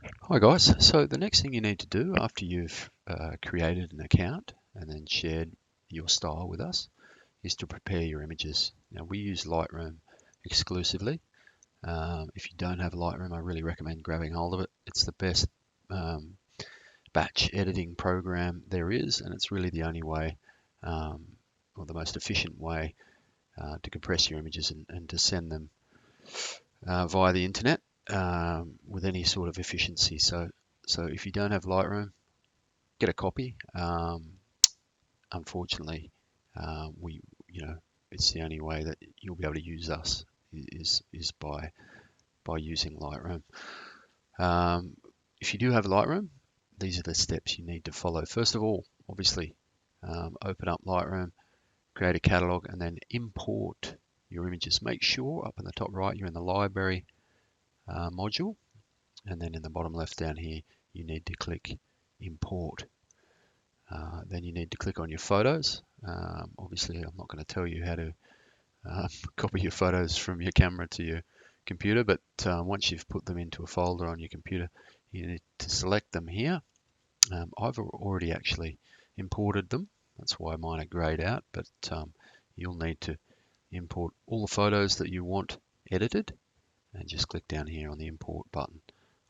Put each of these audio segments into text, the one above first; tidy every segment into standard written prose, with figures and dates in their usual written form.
Hi guys, so the next thing you need to do after you've created an account and then shared your style with us is to prepare your images. Now we use Lightroom exclusively. If you don't have Lightroom, I really recommend grabbing hold of it. It's the best um, batch editing program there is, and it's really the only way um, or the most efficient way to compress your images and to send them via the internet with any sort of efficiency. So if you don't have Lightroom, get a copy. Unfortunately, we you know it's the only way that you'll be able to use us is by using Lightroom. Um, if you do have Lightroom, these are the steps you need to follow. First of all, obviously, open up Lightroom, create a catalog, and then import your images. Make sure up in the top right you're in the library module, and then in the bottom left down here you need to click import. Then you need to click on your photos. Obviously, I'm not going to tell you how to copy your photos from your camera to your computer, but once you've put them into a folder on your computer, you need to select them here. I've already actually imported them. That's why mine are grayed out, but you'll need to import all the photos that you want edited and just click down here on the import button.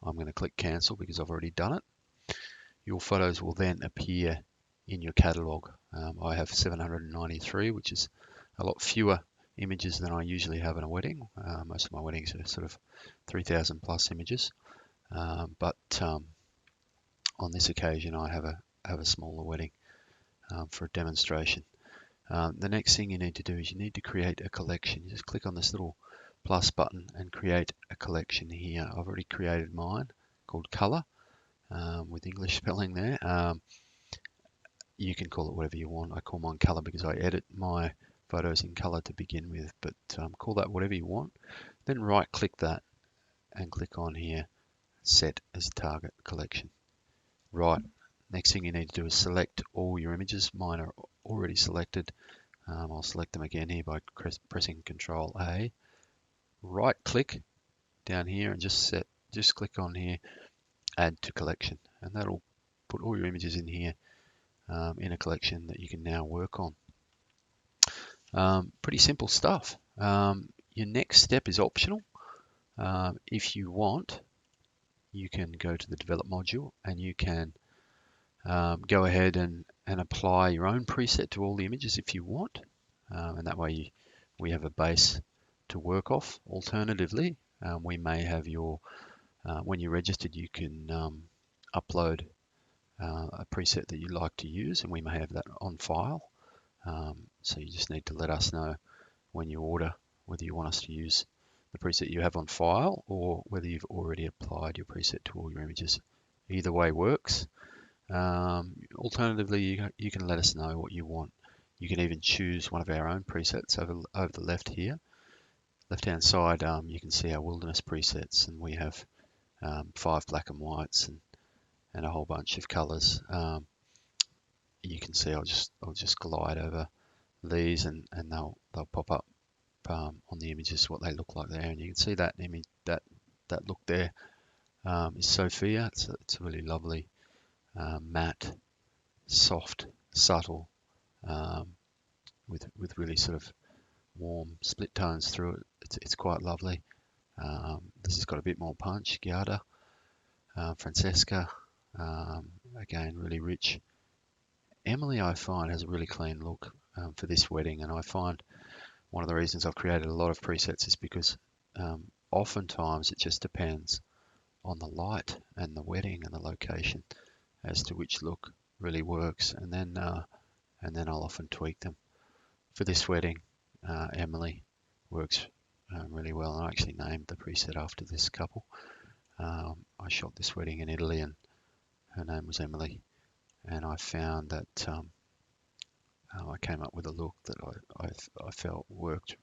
I'm going to click cancel because I've already done it. Your photos will then appear in your catalog. I have 793, which is a lot fewer images than I usually have in a wedding. Most of my weddings are sort of 3,000 plus images, but on this occasion I have a smaller wedding for a demonstration. The next thing you need to do is you need to create a collection. You just click on this little plus button and create a collection here. I've already created mine called Color with English spelling there. You can call it whatever you want. I call mine color because I edit my photos in color to begin with, but call that whatever you want. Then right click that and click on here, set as target collection. Right, next thing you need to do is select all your images. Mine are already selected. I'll select them again here by pressing Control A. Right click down here and just click on here, add to collection, and that'll put all your images in here in a collection that you can now work on. Pretty simple stuff. Your next step is optional. If you want, you can go to the develop module and you can go ahead and apply your own preset to all the images if you want. And that way we have a base to work off. Alternatively, we may have when you're registered, you can upload a preset that you like to use, and we may have that on file. So you just need to let us know when you order whether you want us to use the preset you have on file or whether you've already applied your preset to all your images. Either way works. Alternatively, you can let us know what you want. You can even choose one of our own presets over the left here. Left-hand side, you can see our Wildernis presets, and we have 5 black and whites and a whole bunch of colors. You can see I'll just glide over these and they'll pop up on the images what they look like there, and you can see that image that look there is Sophia. It's a really lovely matte, soft, subtle with really sort of warm split tones through it. It's quite lovely. This has got a bit more punch. Giada, Francesca, again really rich. Emily, I find, has a really clean look for this wedding, and I find one of the reasons I've created a lot of presets is because oftentimes it just depends on the light and the wedding and the location as to which look really works, and then I'll often tweak them. For this wedding, Emily works really well, and I actually named the preset after this couple. I shot this wedding in Italy, and her name was Emily, and I found that I came up with a look that I felt worked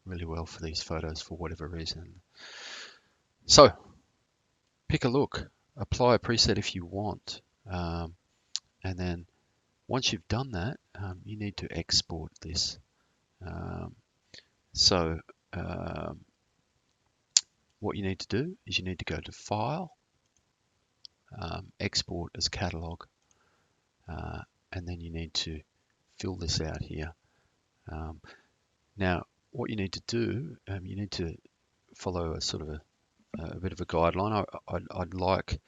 really well for these photos for whatever reason. So pick a look, apply a preset if you want, and then once you've done that, you need to export this. So what you need to do is you need to go to File, export as catalog, and then you need to fill this out here. Now, what you need to do, you need to follow a sort of a bit of a guideline. I'd like,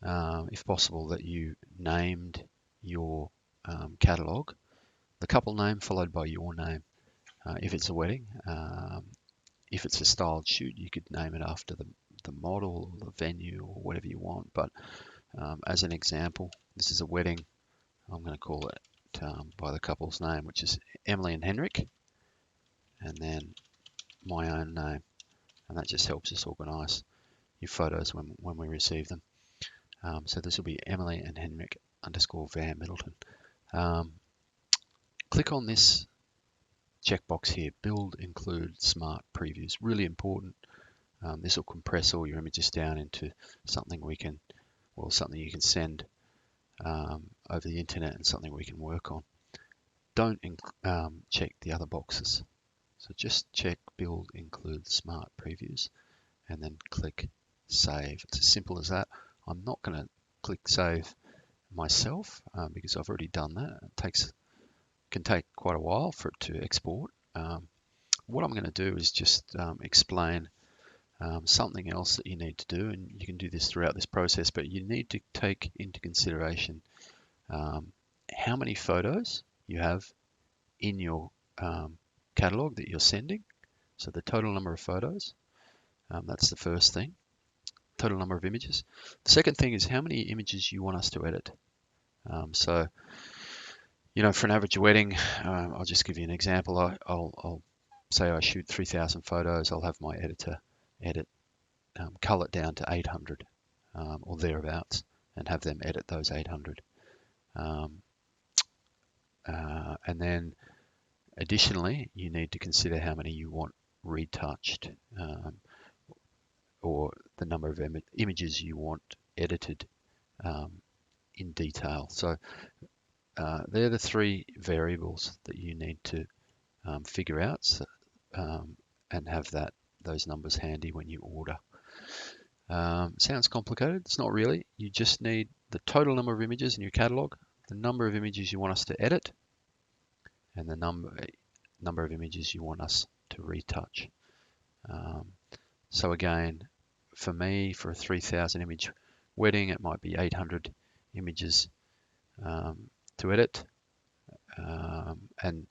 if possible, that you named your catalog, the couple name followed by your name. If it's a wedding, if it's a styled shoot, you could name it after the model or the venue or whatever you want. But as an example, this is a wedding. I'm going to call it by the couple's name, which is Emily and Henrik, and then my own name. And that just helps us organise your photos when we receive them. So this will be Emily and Henrik _ Van Middleton. Click on this checkbox here, build include smart previews. Really important. This will compress all your images down into something something you can send over the internet and something we can work on. Don't check the other boxes. So just check build include smart previews and then click save. It's as simple as that. I'm not going to click save myself because I've already done that. It can take quite a while for it to export. What I'm going to do is just explain something else that you need to do, and you can do this throughout this process, but you need to take into consideration how many photos you have in your catalog that you're sending. So the total number of photos, that's the first thing. Total number of images. The second thing is how many images you want us to edit. So, for an average wedding, I'll just give you an example. I'll say I shoot 3,000 photos. I'll have my editor cull it down to 800 or thereabouts, and have them edit those 800. And then additionally, you need to consider how many you want retouched, or the number of images you want edited in detail. So they're the three variables that you need to figure out, and have those numbers handy when you order. Sounds complicated. It's not really. You just need the total number of images in your catalog, the number of images you want us to edit, and the number of images you want us to retouch. So again, for me, for a 3,000 image wedding, it might be 800 images to edit. And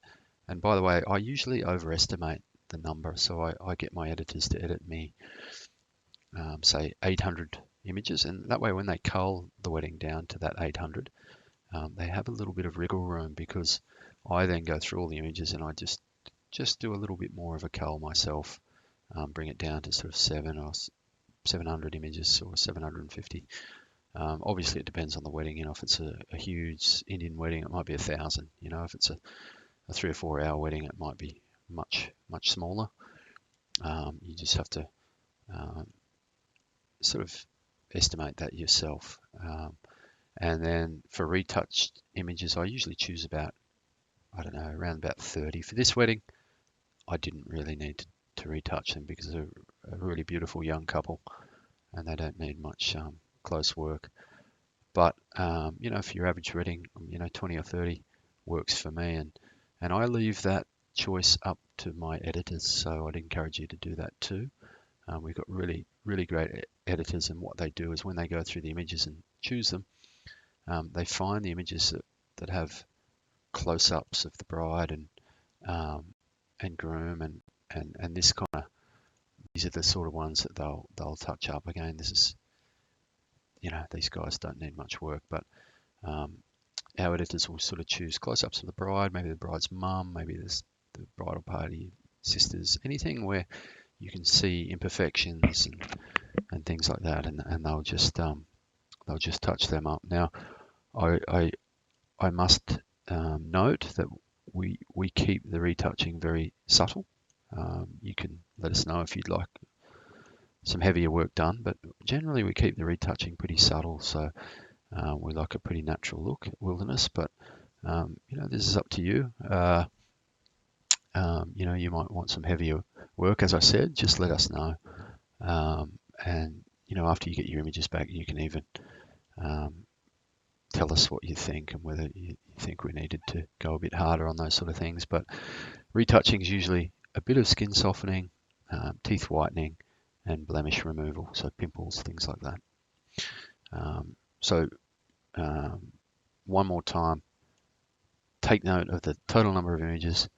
by the way, I usually overestimate the number, so I get my editors to edit me, say 800 images, and that way when they cull the wedding down to that 800, they have a little bit of wriggle room, because I then go through all the images and I just do a little bit more of a cull myself, bring it down to sort of 700 images or 750. Obviously it depends on the wedding. If it's a huge Indian wedding, it might be 1,000. If it's a 3 or 4 hour wedding, it might be much smaller. You just have to sort of estimate that yourself. And then for retouched images, I usually choose about, around about 30. For this wedding, I didn't really need to retouch them because they're a really beautiful young couple and they don't need much close work. But for your average wedding, 20 or 30 works for me, and I leave that choice up to my editors, so I'd encourage you to do that too. We've got really great editors, and what they do is when they go through the images and choose them, they find the images that have close-ups of the bride and groom, and these are the sort of ones that they'll touch up. Again, this is, these guys don't need much work, but our editors will sort of choose close-ups of the bride, maybe the bride's mum, maybe there's the bridal party sisters, anything where you can see imperfections and things like that, and they'll just touch them up. Now, I must note that we keep the retouching very subtle. You can let us know if you'd like some heavier work done, but generally we keep the retouching pretty subtle, so we like a pretty natural look at Wildernis. But this is up to you. You might want some heavier work, as I said. Just let us know, and after you get your images back, you can even Tell us what you think and whether you think we needed to go a bit harder on those sort of things. But retouching is usually a bit of skin softening, teeth whitening, and blemish removal, so pimples, things like that. So one more time, take note of the total number of images,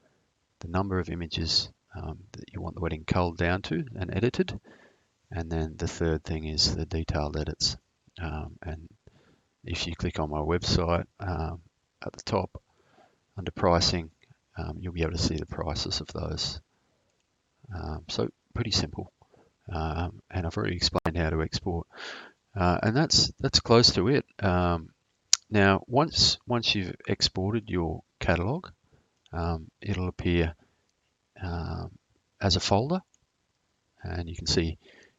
the number of images that you want the wedding culled down to and edited, and then the third thing is the detailed edits. And if you click on my website at the top under pricing, you'll be able to see the prices of those. So pretty simple. And I've already explained how to export. And that's close to it. Now, once you've exported your catalog, it'll appear as a folder, and you can see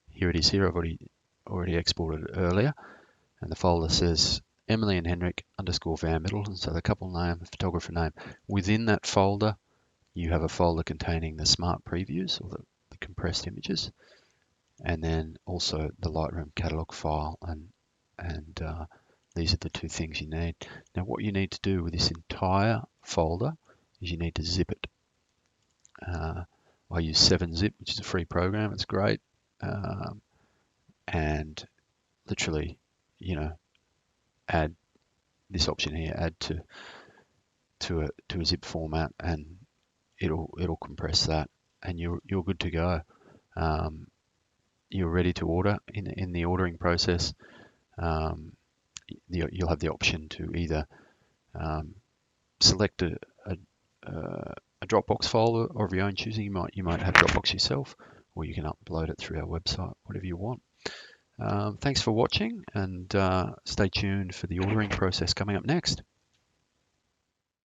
here it is. Here I've already exported it earlier, and the folder says Emily and Henrik _ Van Middleton, so the couple name, the photographer name. Within that folder, you have a folder containing the smart previews or the compressed images, and then also the Lightroom catalog file, and these are the two things you need. Now, what you need to do with this entire folder is you need to zip it. I use 7-Zip, which is a free program. It's great, and literally, add this option here, add to a zip format, and it'll compress that, and you're good to go. You're ready to order. In the ordering process, you'll have the option to either select a Dropbox folder of your own choosing. You might have Dropbox yourself, or you can upload it through our website, whatever you want. Thanks for watching, and stay tuned for the ordering process coming up next.